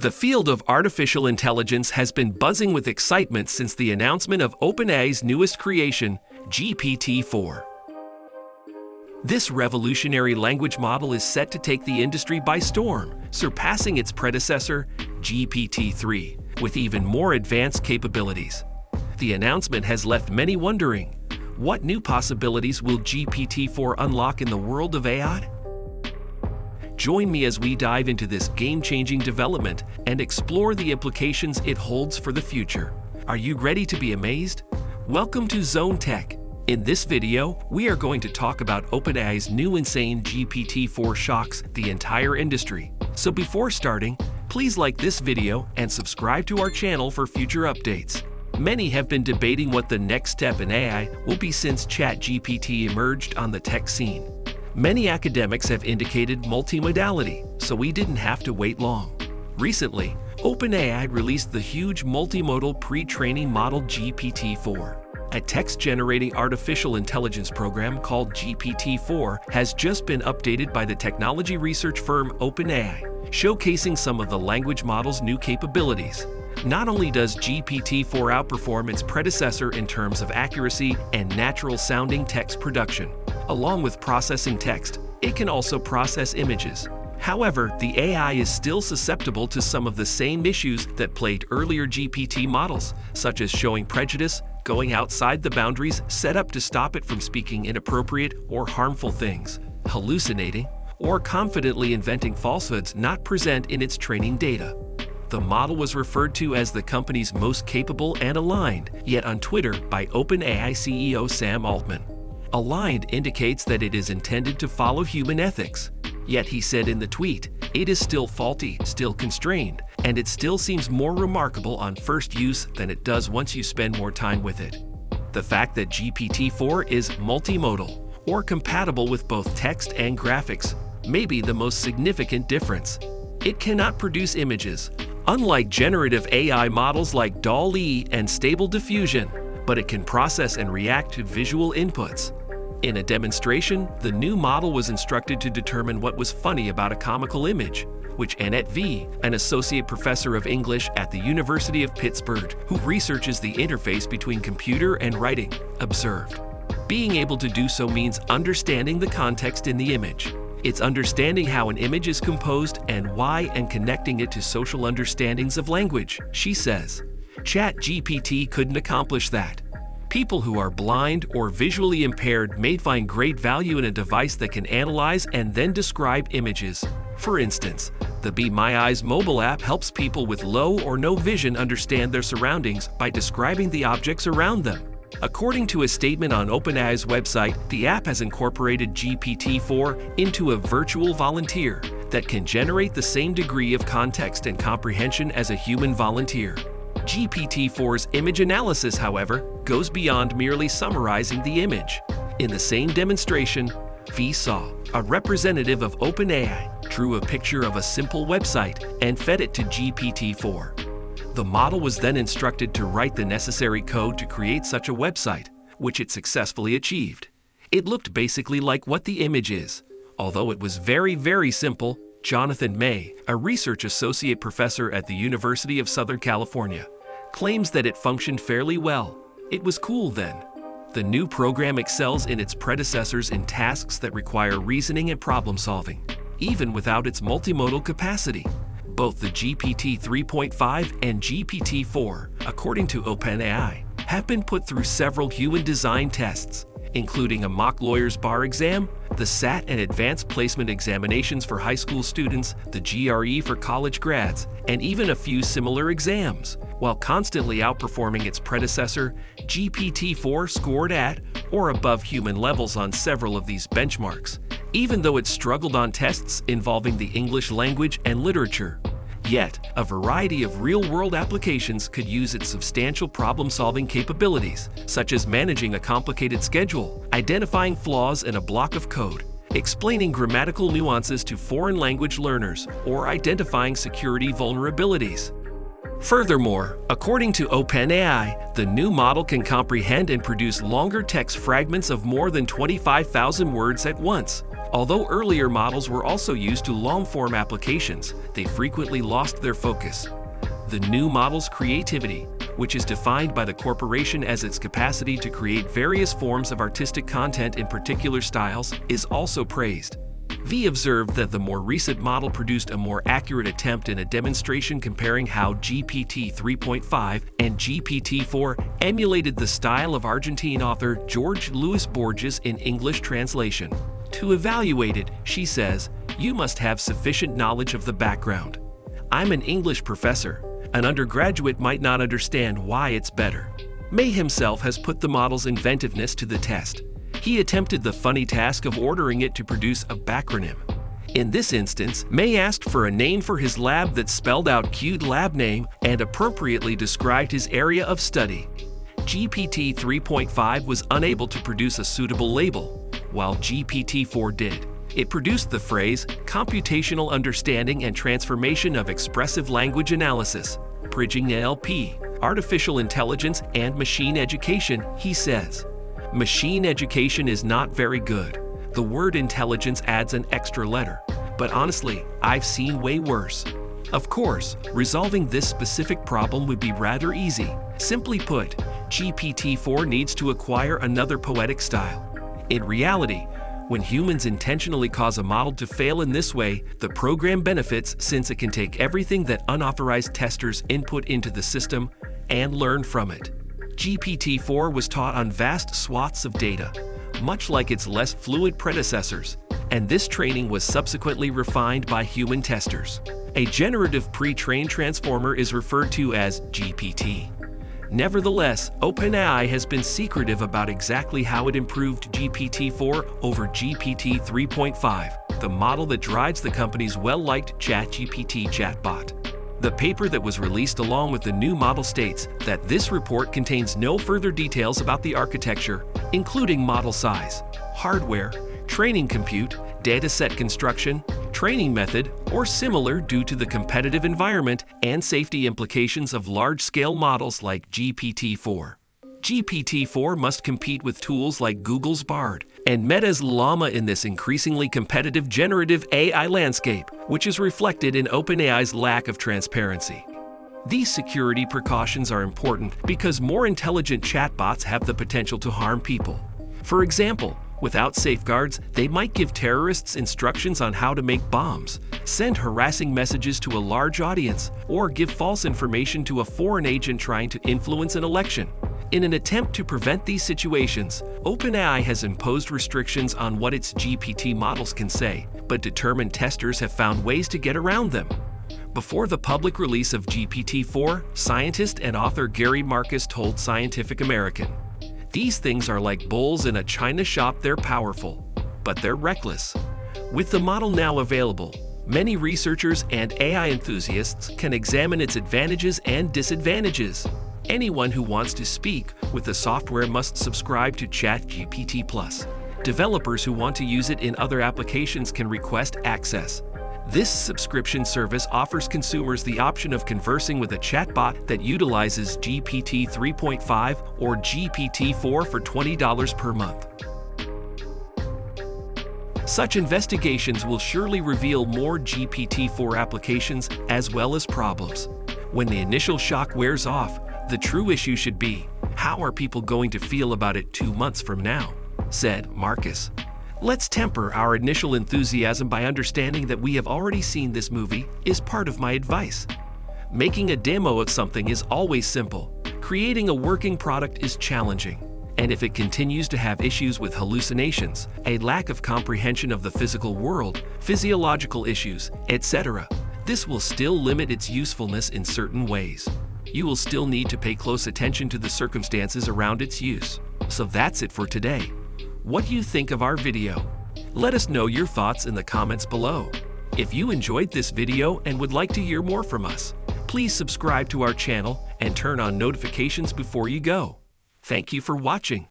The field of artificial intelligence has been buzzing with excitement since the announcement of OpenAI's newest creation, GPT-4. This revolutionary language model is set to take the industry by storm, surpassing its predecessor, GPT-3, with even more advanced capabilities. The announcement has left many wondering, what new possibilities will GPT-4 unlock in the world of AI? Join me as we dive into this game-changing development and explore the implications it holds for the future. Are you ready to be amazed? Welcome to Zone Tech. In this video, we are going to talk about OpenAI's new insane GPT-4 shocks the entire industry. So before starting, please like this video and subscribe to our channel for future updates. Many have been debating what the next step in AI will be since ChatGPT emerged on the tech scene. Many academics have indicated multimodality, so we didn't have to wait long. Recently, OpenAI released the huge multimodal pre-training model GPT-4. A text-generating artificial intelligence program called GPT-4 has just been updated by the technology research firm OpenAI, showcasing some of the language model's new capabilities. Not only does GPT-4 outperform its predecessor in terms of accuracy and natural-sounding text production, along with processing text, it can also process images. However, the AI is still susceptible to some of the same issues that plagued earlier GPT models, such as showing prejudice, going outside the boundaries set up to stop it from speaking inappropriate or harmful things, hallucinating, or confidently inventing falsehoods not present in its training data. The model was referred to as the company's most capable and aligned, yet on Twitter by OpenAI CEO Sam Altman. Aligned indicates that it is intended to follow human ethics. Yet he said in the tweet, it is still faulty, still constrained, and it still seems more remarkable on first use than it does once you spend more time with it. The fact that GPT-4 is multimodal, or compatible with both text and graphics, may be the most significant difference. It cannot produce images, unlike generative AI models like DALL-E and Stable Diffusion, but it can process and react to visual inputs. In a demonstration, the new model was instructed to determine what was funny about a comical image, which Annette V., an associate professor of English at the University of Pittsburgh, who researches the interface between computer and writing, observed. Being able to do so means understanding the context in the image. It's understanding how an image is composed and why, and connecting it to social understandings of language, she says. ChatGPT couldn't accomplish that. People who are blind or visually impaired may find great value in a device that can analyze and then describe images. For instance, the Be My Eyes mobile app helps people with low or no vision understand their surroundings by describing the objects around them. According to a statement on OpenAI's website, the app has incorporated GPT-4 into a virtual volunteer that can generate the same degree of context and comprehension as a human volunteer. GPT-4's image analysis, however, goes beyond merely summarizing the image. In the same demonstration, V saw a representative of OpenAI drew a picture of a simple website and fed it to GPT-4. The model was then instructed to write the necessary code to create such a website, which it successfully achieved. It looked basically like what the image is. Although it was very simple, Jonathan May, a research associate professor at the University of Southern California, claims that it functioned fairly well. It was cool then. The new program excels in its predecessors in tasks that require reasoning and problem solving, even without its multimodal capacity. Both the GPT 3.5 and GPT-4, according to OpenAI, have been put through several human design tests, including a mock lawyer's bar exam, the SAT and advanced placement examinations for high school students, the GRE for college grads, and even a few similar exams. While constantly outperforming its predecessor, GPT-4 scored at or above human levels on several of these benchmarks, even though it struggled on tests involving the English language and literature. Yet, a variety of real-world applications could use its substantial problem-solving capabilities, such as managing a complicated schedule, identifying flaws in a block of code, explaining grammatical nuances to foreign language learners, or identifying security vulnerabilities. Furthermore, according to OpenAI, the new model can comprehend and produce longer text fragments of more than 25,000 words at once, Although earlier models were also used to long-form applications, they frequently lost their focus. The new model's creativity, which is defined by the corporation as its capacity to create various forms of artistic content in particular styles, is also praised. V observed that the more recent model produced a more accurate attempt in a demonstration comparing how GPT 3.5 and GPT-4 emulated the style of Argentine author Jorge Luis Borges in English translation. To evaluate it, she says, you must have sufficient knowledge of the background. I'm an English professor. An undergraduate might not understand why it's better. May himself has put the model's inventiveness to the test. He attempted the funny task of ordering it to produce a backronym. In this instance, May asked for a name for his lab that spelled out cute lab name and appropriately described his area of study. GPT 3.5 was unable to produce a suitable label, while GPT-4 did. It produced the phrase, computational understanding and transformation of expressive language analysis, bridging NLP, artificial intelligence, and machine education, he says. Machine education is not very good. The word intelligence adds an extra letter. But honestly, I've seen way worse. Of course, resolving this specific problem would be rather easy. Simply put, GPT-4 needs to acquire another poetic style. In reality, when humans intentionally cause a model to fail in this way, the program benefits since it can take everything that unauthorized testers input into the system and learn from it. GPT-4 was taught on vast swaths of data, much like its less fluid predecessors, and this training was subsequently refined by human testers. A generative pre-trained transformer is referred to as GPT. Nevertheless, OpenAI has been secretive about exactly how it improved GPT-4 over GPT 3.5, the model that drives the company's well-liked ChatGPT chatbot. The paper that was released along with the new model states that this report contains no further details about the architecture, including model size, hardware, training compute, dataset construction, training method, or similar due to the competitive environment and safety implications of large-scale models like GPT-4. GPT-4 must compete with tools like Google's Bard and Meta's Llama in this increasingly competitive generative AI landscape, which is reflected in OpenAI's lack of transparency. These security precautions are important because more intelligent chatbots have the potential to harm people. For example, without safeguards, they might give terrorists instructions on how to make bombs, send harassing messages to a large audience, or give false information to a foreign agent trying to influence an election. In an attempt to prevent these situations, OpenAI has imposed restrictions on what its GPT models can say, but determined testers have found ways to get around them. Before the public release of GPT-4, scientist and author Gary Marcus told Scientific American, "These things are like bulls in a china shop. They're powerful, but they're reckless." With the model now available, many researchers and AI enthusiasts can examine its advantages and disadvantages. Anyone who wants to speak with the software must subscribe to ChatGPT Plus. Developers who want to use it in other applications can request access. This subscription service offers consumers the option of conversing with a chatbot that utilizes GPT 3.5 or GPT-4 for $20 per month. Such investigations will surely reveal more GPT-4 applications as well as problems. When the initial shock wears off, the true issue should be, how are people going to feel about it 2 months from now? Said Marcus. Let's temper our initial enthusiasm by understanding that we have already seen this movie is part of my advice. Making a demo of something is always simple. Creating a working product is challenging. And if it continues to have issues with hallucinations, a lack of comprehension of the physical world, physiological issues, etc., this will still limit its usefulness in certain ways. You will still need to pay close attention to the circumstances around its use. So that's it for today. What do you think of our video? Let us know your thoughts in the comments below. If you enjoyed this video and would like to hear more from us, please subscribe to our channel and turn on notifications before you go. Thank you for watching.